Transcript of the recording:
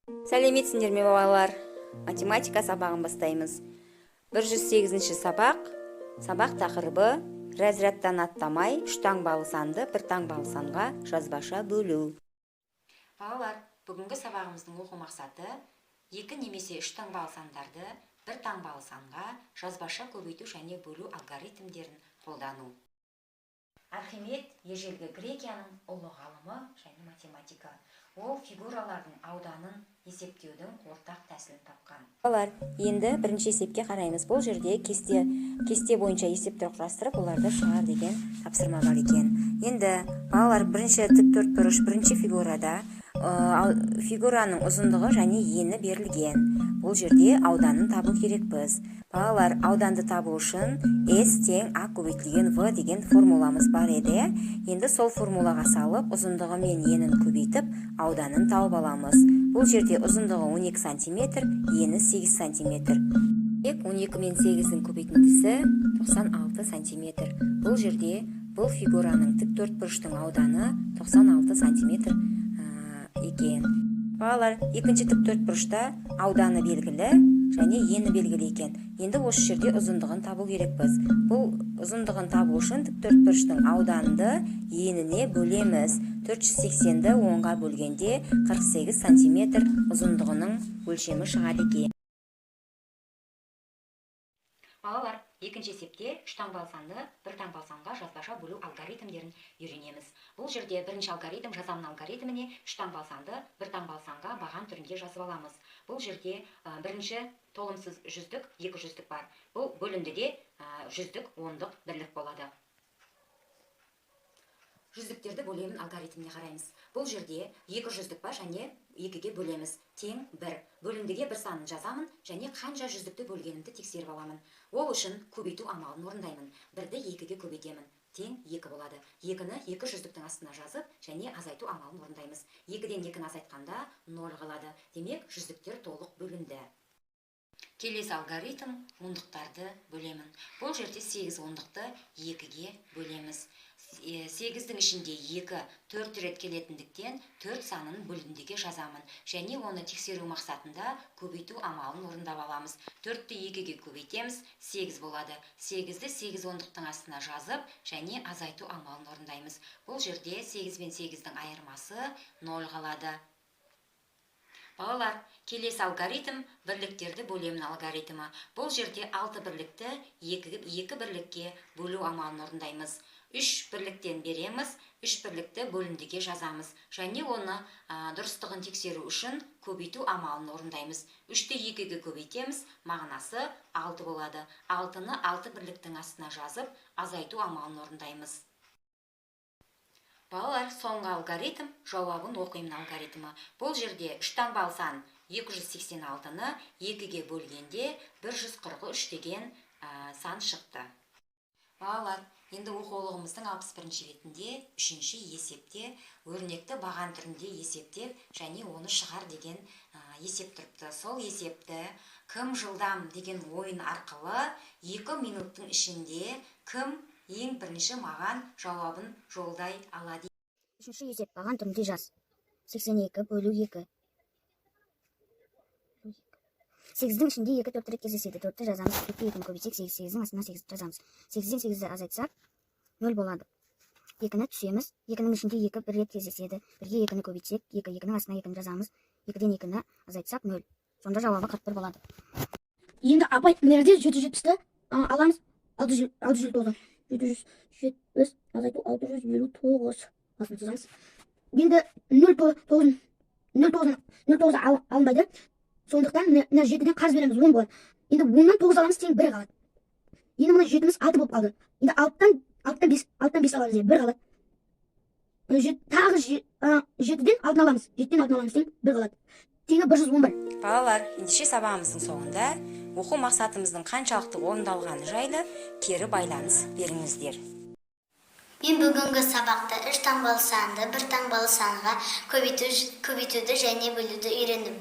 Сәлеметсіңдер ме балалар? Математика сабағын бастаймыз. 108-ші сабақ. Сабақ тақырыбы разрядтан аттамай, үш таңбалы санды бір таңбалы санға жазбаша бөлу. Балалар, бүгінгі сабағымыздың оқу мақсаты екі немесе үш таңбалы сандарды бір таңбалы санға жазбаша көбейту және бөлу алгоритмдерін қолдану. Архимед ежелгі Грекияның ұлы ғалымы және математика. Ол фигуралардың ауданын есептеудің ортақ тәсілін тапқан. Балалар, енді бірінші есепке қараймыз. Бұл жерде кесте бойынша есептер құрастырып, оларды шығар деген тапсырма бар екен. Енді балалар, бірінші тіктөртбұрыш бірінші фигурада фигураның ұзындығы және ені берілген. Бұл жерде ауданын табу керекпіз. Балалар, ауданды табу үшін S тең А көбейтілген В деген формуламыз бар еді. Енді сол формулаға салып, ұзындығы мен енін көбейтіп, ауданын тауып аламыз. Бұл жерде ұзындығы 12 сантиметр, ені 8 сантиметр. 12 мен 8-дің көбейтіндісі 96 сантиметр. Бұл жерде бұл фигураның тіктөртбұрыштың ауданы 96 сантиметр екен. Балалар, екінші тіктөртбұрышта ауданы белгілі және ені белгілі екен. Енді осы жерде ұзындығын табу керекпіз. Бұл ұзындығын табу үшін тіктөртбұрыштың ауданды еніне бөлеміз. 480-ді 10-ға бөлгенде 48 сантиметр ұзындығының өлшемі шығады екен. Балалар, екінші есепте үш таңбалы санды бір таңбалы санға жазбаша бөлу алгоритмдерін үйренеміз. Бұл жерде бірінші алгоритм жазамын алгоритміне үш таңбалы санды бір таңбалы санға баған түрінде жазып аламыз. Бұл жерде бірінші толымсыз жүздік, екі жүздік бар. Бұл бөлімдіде жүздік, ондық, бірлік болады. Жүздіктерді бөлемін алгоритміне қараймыз. Бұл жерде екі жүздік бар және екіге бөлеміз. Тең бір. Бөлімдіге бір санын жазамын және қанша жүздікті бөлгенімді тексеріп аламын. Ол үшін көбейту амалын орындаймын. Бірді екіге көбейтемін. Тең екі болады. Екіні екі жүздіктің астына жазып және азайту амалын орындаймыз. Екіден екіні азайтқанда 0 қалады. Демек, жүздіктер толық бөлінді. Келесі алгоритм ондықтарды бөлемін. Бұл жерде 8 ондықты екіге бөлеміз. 8-дің ішінде 2 4 рет келетіндіктен 4 санын бөлімдіге жазамын. Және оны тексеру мақсатында көбейту амалын орындап аламыз. 4-ті 2-ге көбейтеміз, 8 болады. 8-ді 8 ондықтың астына жазып және азайту амалын орындаймыз. Бұл жерде 8 мен 8-дің айырмасы 0 қалады. Балалар, келесі алгоритм бірліктерді бөлемін алгоритмі. Бұл жерде 6 бірлікті 2 бірлікке бөлу амалын орындаймыз. 3 бірліктен береміз, 3 бірлікті бөлімдіге жазамыз. Және оны дұрыстығын тексеру үшін көбейту амалын орындаймыз. 3-ті 2-ге көбейтеміз, мағынасы 6 болады. 6-ны 6 бірліктің астына жазып, азайту амалын орындаймыз. Балалар, соңғы алгоритм жауабын оқимын алгоритмі. Бұл жерде үш таңбалы сан 286-ны 2-ге бөлгенде 143 деген сан шықты. Балалар, енді оқулығымыздың 61-ші бетінде 3-ші есепте өрнекті баған түрінде есептеп және оны шығар деген есеп тұрыпты. Сол есепті кім жылдам деген ойын арқылы 2 минуттың ішінде кім ең бірінші маған жауабын жолдай алады. Үшінші есеп баған түрінде жаз. 82 бөлу 2. 8-дің ішінде 2 4 рет кездеседі. 4-ті жазамыз. 2-ті 2-ні көбейтсек 8-дің астына 8 жазамыз. 8-ден 8-ді азайтсақ 0 болады. 2-ні түсеміз. 2-ның ішінде 2 1 рет кездеседі. 1-ге 2-ні көбейтсек 2-ның астына 2-ні жазамыз. 2-ден 2-ні азайтсақ 0. Сонда жауабы 41 болады. Енді апай мөрде 770-ті аламыз. 659. 770 азайту 659. Басын жазамыз. Енді 0,9 алынбайды. Сондықтан 7-ден қарыз береміз 10 болады. Енді 10-нан 9 аламыз тең 1 қалады. Енді мұны 7-міз 6 болып қалды. Енді 6-тан 5 аламыз, 1 қалады. Тағы 7-ден 6 аламыз. 7-ден 6 аламыз тең 1 қалады. Теңі 111. Балалар, ендеше сабағымыздың соңында оқу мақсатымыздың қаншалықты орындалғаны жайлы кері байланыс беріңіздер. Мен бүгінгі сабақта үш таңбалы санды бір таңбалы санға көбейтуді және бөлуді үйрендім.